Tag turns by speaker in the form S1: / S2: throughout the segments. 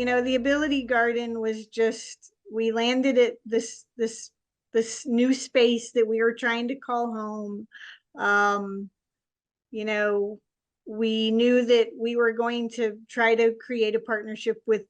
S1: the ability garden was just, we landed at this new space that we were trying to call home. Um, you know, we knew that we were going to try to create a partnership with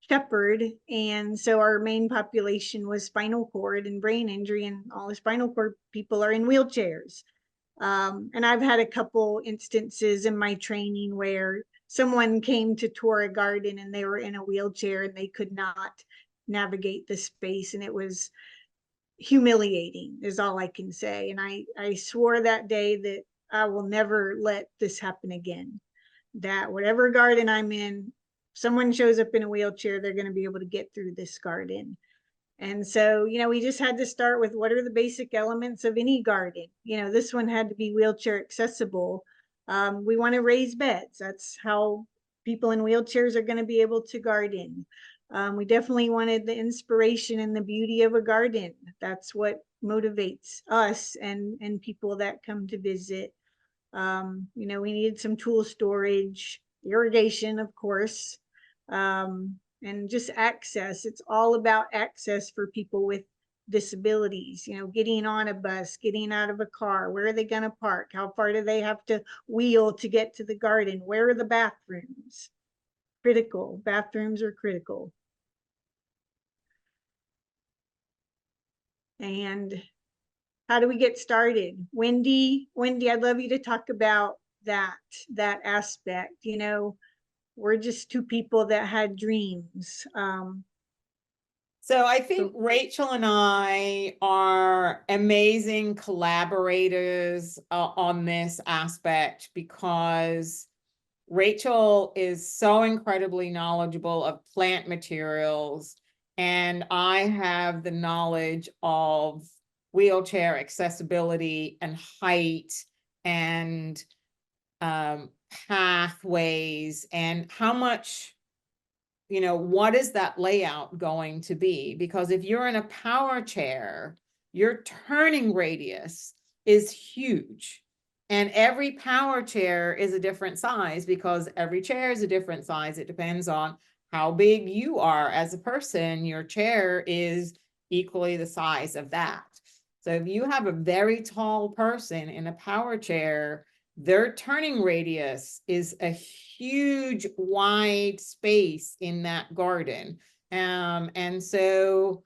S1: Shepherd, and so our main population was spinal cord and brain injury, and all the spinal cord people are in wheelchairs. And I've had a couple instances in my training where someone came to tour a garden and they were in a wheelchair and they could not navigate the space, and it was humiliating is all I can say. And I swore that day that I will never let this happen again, that whatever garden I'm in, someone shows up in a wheelchair, they're going to be able to get through this garden. And so, we just had to start with what are the basic elements of any garden. This one had to be wheelchair accessible. We want to raise beds. That's how people in wheelchairs are going to be able to garden. We definitely wanted the inspiration and the beauty of a garden. That's what motivates us and people that come to visit. We needed some tool storage, irrigation, of course, and just access. It's all about access for people with disabilities, getting on a bus, getting out of a car. Where are they going to park? How far do they have to wheel to get to the garden? Where are the bathrooms? Critical. Bathrooms are critical. And how do we get started? Wendy, I'd love you to talk about that aspect. We're just two people that had dreams.
S2: So I think Rachel and I are amazing collaborators on this aspect, because Rachel is so incredibly knowledgeable of plant materials, and I have the knowledge of wheelchair accessibility and height and pathways, and how much, what is that layout going to be? Because if you're in a power chair, your turning radius is huge. And every power chair is a different size, because every chair is a different size. It depends on how big you are as a person. Your chair is equally the size of that. So if you have a very tall person in a power chair, their turning radius is a huge wide space in that garden. And so,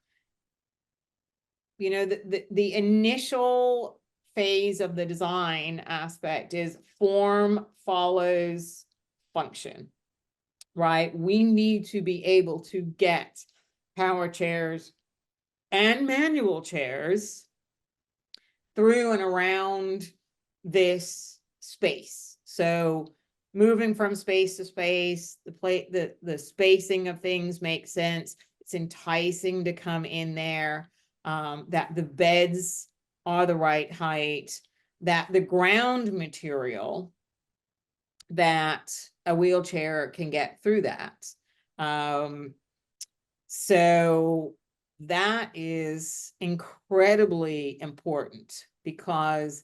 S2: the initial phase of the design aspect is form follows function, right? We need to be able to get power chairs and manual chairs through and around this space. So moving from space to space, the spacing of things makes sense. It's enticing to come in there, that the beds are the right height, that the ground material, that a wheelchair can get through that. So that is incredibly important, because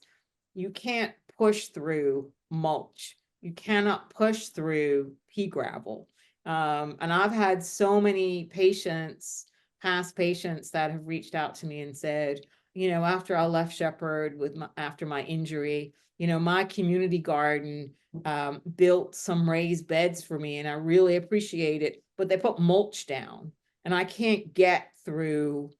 S2: you can't push through mulch. You cannot push through pea gravel. And I've had so many past patients that have reached out to me and said, after I left Shepherd after my injury, my community garden built some raised beds for me, and I really appreciate it, but they put mulch down, and I can't get through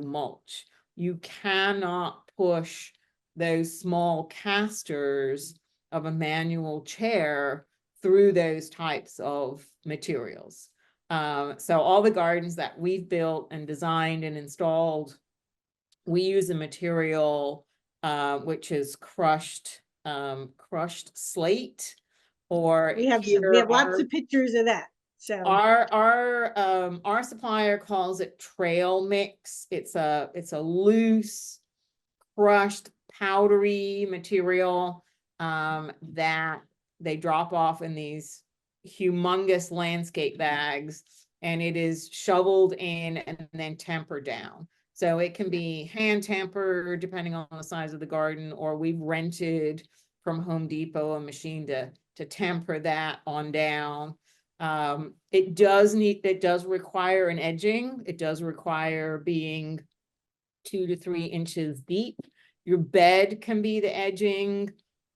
S2: mulch. You cannot push those small casters of a manual chair through those types of materials. So all the gardens that we've built and designed and installed, we use a material which is crushed slate, or
S1: we have lots of pictures of that. So
S2: our supplier calls it trail mix. It's a loose, crushed, powdery material that they drop off in these humongous landscape bags, and it is shoveled in and then tempered down. So it can be hand tempered depending on the size of the garden, or we've rented from Home Depot a machine to to temper that on down. It does require an edging. It does require being 2 to 3 inches deep. Your bed can be the edging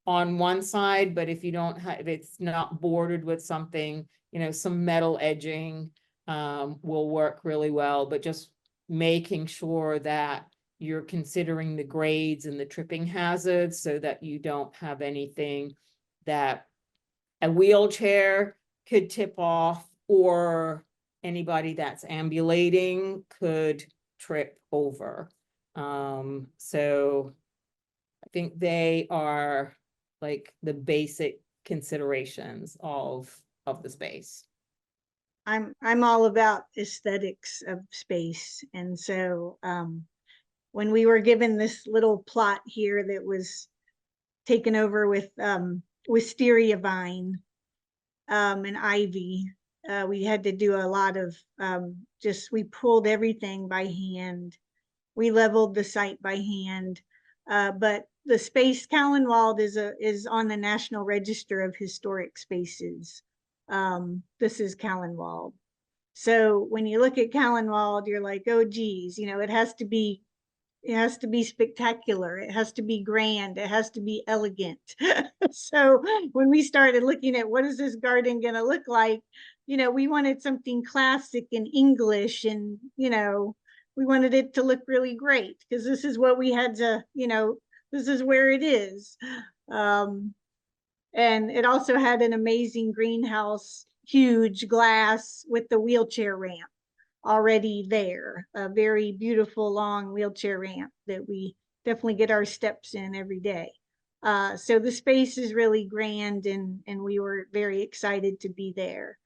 S2: on one side, but if you don't have, if it's not bordered with something, you know, some metal edging will work really well, but just making sure that you're considering the grades and the tripping hazards so that you don't have anything that a wheelchair could tip off or anybody that's ambulating could trip over. So I think they are like the basic considerations of the space.
S1: I'm all about aesthetics of space. And so when we were given this little plot here that was taken over with wisteria vine and ivy, we had to do a lot of we pulled everything by hand. We leveled the site by hand. But the space Callenwald is on the National Register of Historic Spaces. This is Callenwald. So when you look at Callenwald, you're like, oh geez, you know, it has to be spectacular. It has to be grand. It has to be elegant. So when we started looking at what is this garden going to look like, you know, we wanted something classic and English, and, you know, we wanted it to look really great because this is what we had to, you know, this is where it is. And it also had an amazing greenhouse, huge glass with the wheelchair ramp already there, a very beautiful long wheelchair ramp that we definitely get our steps in every day. So the space is really grand, and we were very excited to be there.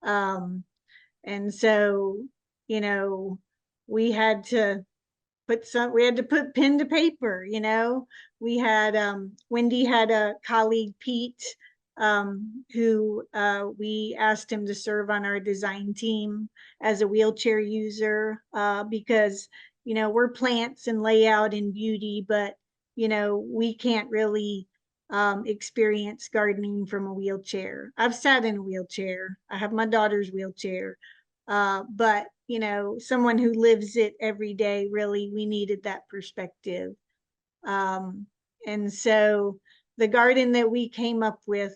S1: And so, you know, we had to put pen to paper, you know. We had Wendy had a colleague, Pete, who we asked him to serve on our design team as a wheelchair user, because, you know, we're plants and layout and beauty, but, you know, we can't really experience gardening from a wheelchair. I've sat in a wheelchair. I have my daughter's wheelchair. But, you know, someone who lives it every day, really, we needed that perspective. And so the garden that we came up with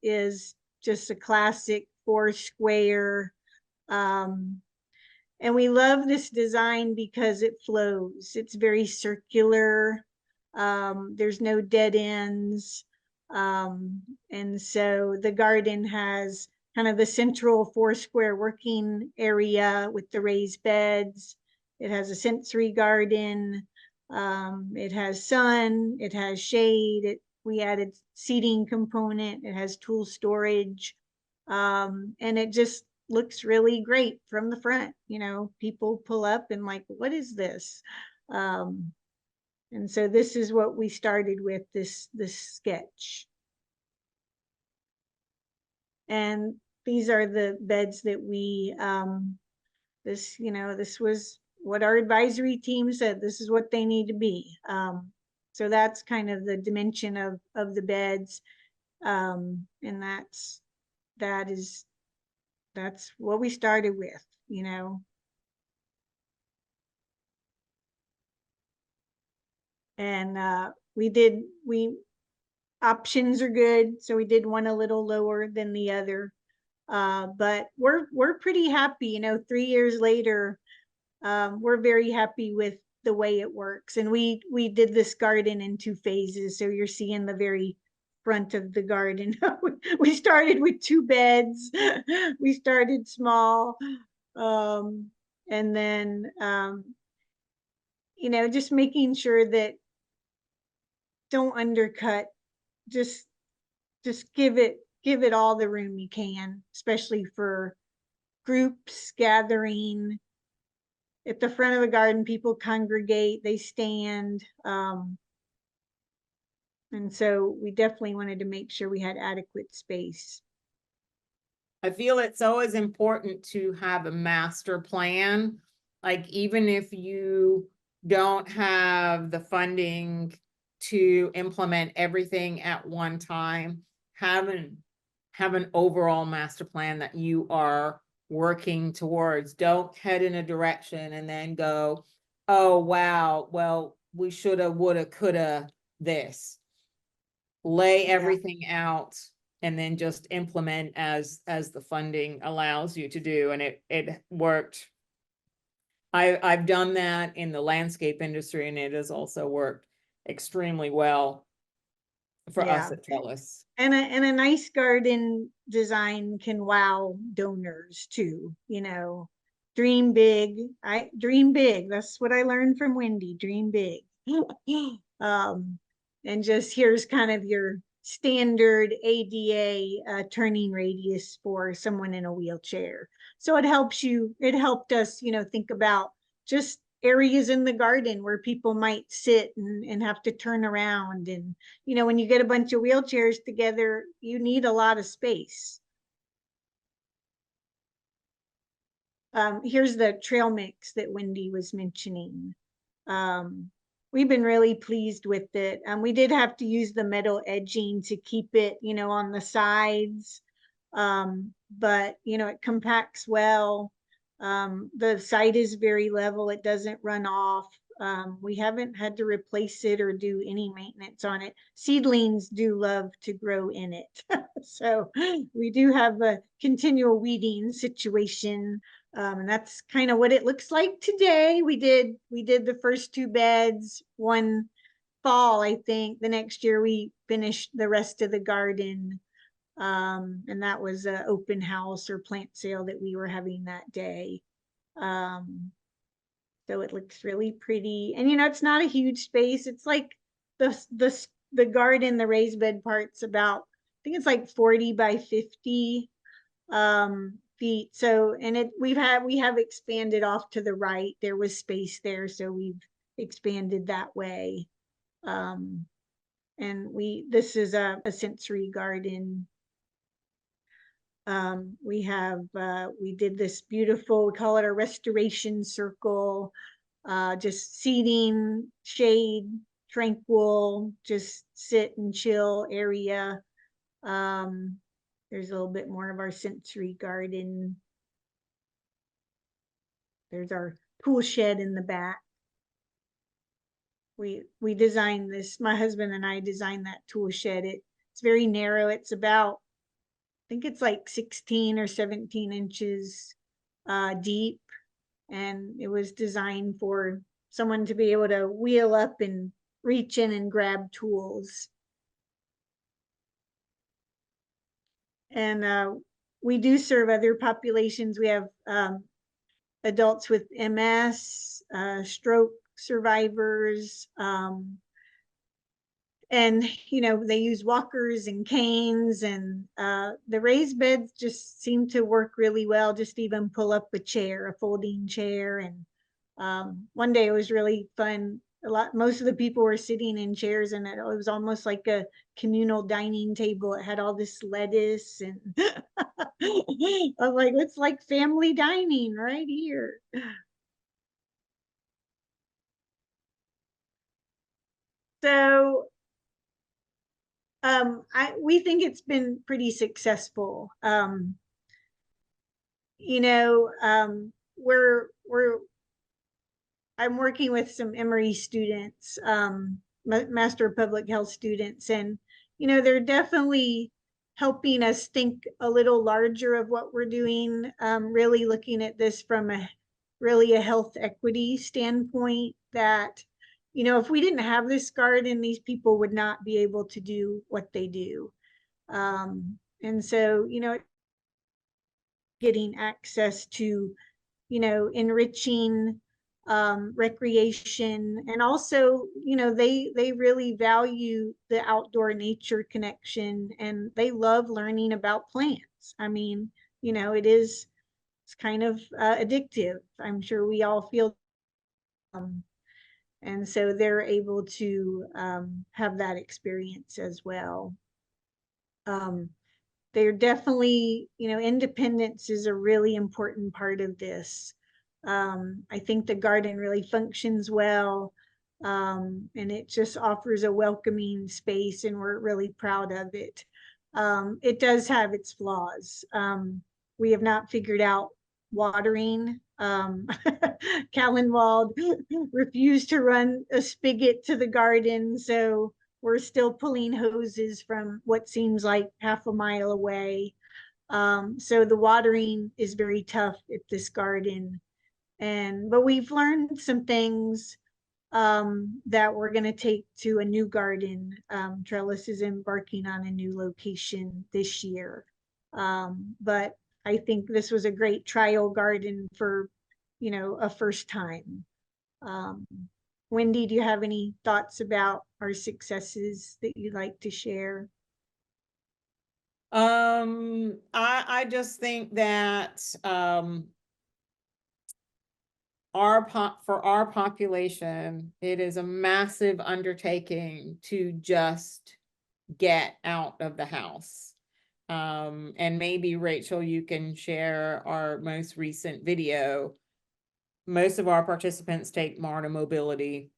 S1: is just a classic 4 square. And we love this design because it flows. It's very circular. There's no dead ends. And so the garden has kind of the central 4 square working area with the raised beds. It has a sensory garden. It has sun, it has shade. We added seating component. It has tool storage. And it just looks really great from the front. You know, people pull up and like, what is this? And so this is what we started with, this sketch. And these are the beds that we, you know, this was what our advisory team said, this is what they need to be. So that's kind of the dimension of the beds. And that's what we started with, you know. And options are good. So we did one a little lower than the other. But we're pretty happy, you know, 3 years later. We're very happy with the way it works. And we did this garden in 2 phases. So you're seeing the very front of the garden. We started with 2 beds. We started small. And then, you know, just making sure that don't undercut, just give it all the room you can, especially for groups gathering. At the front of the garden, people congregate, they stand. And so we definitely wanted to make sure we had adequate space.
S2: I feel it's always important to have a master plan. Like, even if you don't have the funding to implement everything at one time, have an overall master plan that you are working towards. Don't head in a direction and then go, oh, wow, well, we shoulda, woulda, coulda this. Lay
S1: Yeah.
S2: everything out and then just implement as the funding allows you to do. And it worked. I've done that in the landscape industry, and it has also worked extremely well for us
S1: Yeah.
S2: at Trellis.
S1: And a nice garden design can wow donors too, you know. Dream big. Dream big. That's what I learned from Wendy. Dream big. And just here's kind of your standard ADA turning radius for someone in a wheelchair. So it helped us, you know, think about just areas in the garden where people might sit and have to turn around. And, you know, when you get a bunch of wheelchairs together, you need a lot of space. Here's the trail mix that Wendy was mentioning. We've been really pleased with it. We did have to use the metal edging to keep it, you know, on the sides. But, you know, it compacts well. The site is very level. It doesn't run off. We haven't had to replace it or do any maintenance on it. Seedlings do love to grow in it. So we do have a continual weeding situation. And that's kind of what it looks like today. We did the first 2 beds one fall, I think. The next year we finished the rest of the garden. And that was an open house or plant sale that we were having that day. So it looks really pretty. And, you know, it's not a huge space. It's like the garden, the raised bed part's about, I think it's like 40 by 50 feet. So, and we have expanded off to the right. There was space there, so we've expanded that way. And this is a sensory garden. We did this beautiful, we call it a restoration circle, just seating, shade, tranquil, just sit and chill area. There's a little bit more of our sensory garden. There's our tool shed in the back. We designed this, my husband and I designed that tool shed. It's very narrow. It's about, I think it's like 16 or 17 inches deep. And it was designed for someone to be able to wheel up and reach in and grab tools. And we do serve other populations. We have adults with MS, stroke survivors, and, you know, they use walkers and canes, and the raised beds just seem to work really well. Just even pull up a chair, a folding chair. And one day it was really fun. Most of the people were sitting in chairs, and it was almost like a communal dining table. It had all this lettuce, and I was like, it's like family dining right here. So we think it's been pretty successful. You know, I'm working with some Emory students, Master of Public Health students, and, you know, they're definitely helping us think a little larger of what we're doing, really looking at this from a health equity standpoint, that, you know, if we didn't have this garden, these people would not be able to do what they do. And so, you know, getting access to, you know, enriching recreation. And also, you know, they really value the outdoor nature connection, and they love learning about plants. I mean, you know, it's kind of addictive. I'm sure we all feel. And so they're able to have that experience as well. They're definitely, you know, independence is a really important part of this. I think the garden really functions well, and it just offers a welcoming space, and we're really proud of it. It does have its flaws. We have not figured out watering. Callenwald refused to run a spigot to the garden, so we're still pulling hoses from what seems like half a mile away. So the watering is very tough at this garden. But we've learned some things that we're going to take to a new garden. Trellis is embarking on a new location this year. But I think this was a great trial garden for, a first time. Um, Wendy, do you have any thoughts about our successes that you'd like to share?
S2: I just think that for our population, it is a massive undertaking to just get out of the house. And maybe Rachel, you can share our most recent video. Most of our participants take MARTA mobility.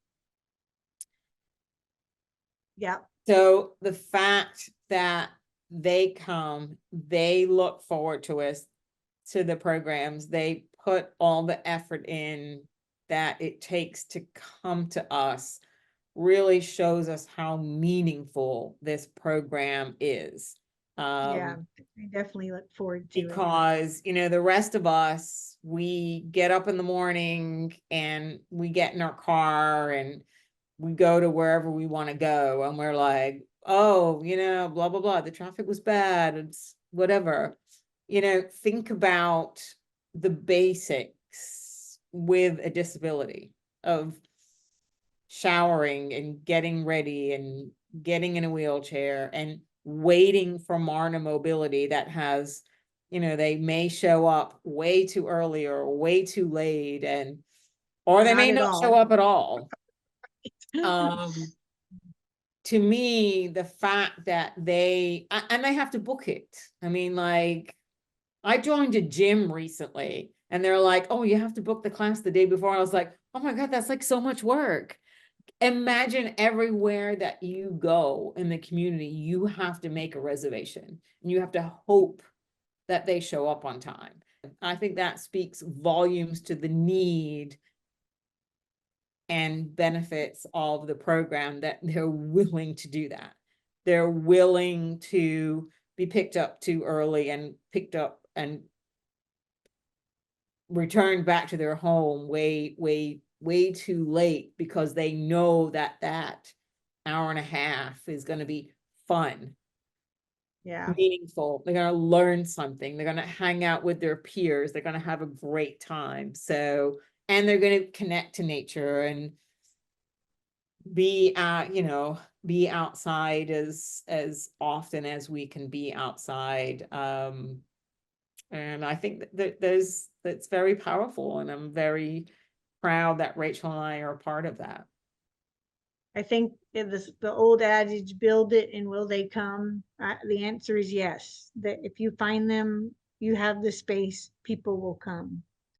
S1: Yeah.
S2: So the fact that they come, they look forward to us, to the programs, they put all the effort in that it takes to come to us, really shows us how meaningful this program is.
S1: Yeah, I definitely look forward to it.
S2: Because, the rest of us, we get up in the morning and we get in our car and we go to wherever we want to go, and we're like, oh, blah, blah, blah, the traffic was bad, it's whatever. Think about the basics with a disability of showering and getting ready and getting in a wheelchair and waiting for MARTA mobility that has, they may show up way too early or way too late, or they
S1: Not
S2: may
S1: at
S2: not show
S1: all.
S2: up at all. To me, the fact that they have to book it. I mean, like, I joined a gym recently and they're like, oh, you have to book the class the day before. I was like, oh my God, that's like so much work. Imagine everywhere that you go in the community, you have to make a reservation and you have to hope that they show up on time. I think that speaks volumes to the need and benefits of the program, that they're willing to do that. They're willing to be picked up too early and picked up and returned back to their home way too late, because they know that hour and a half is going to be fun.
S1: Yeah.
S2: Meaningful. They're going to learn something. They're going to hang out with their peers. They're going to have a great time. So, and they're going to connect to nature and be be outside as often as we can be outside. And I think that that's very powerful, and I'm very proud that Rachel and I are a part of that.
S1: I think the old adage, build it and will they come? The answer is yes. That if you find them, you have the space, people will come.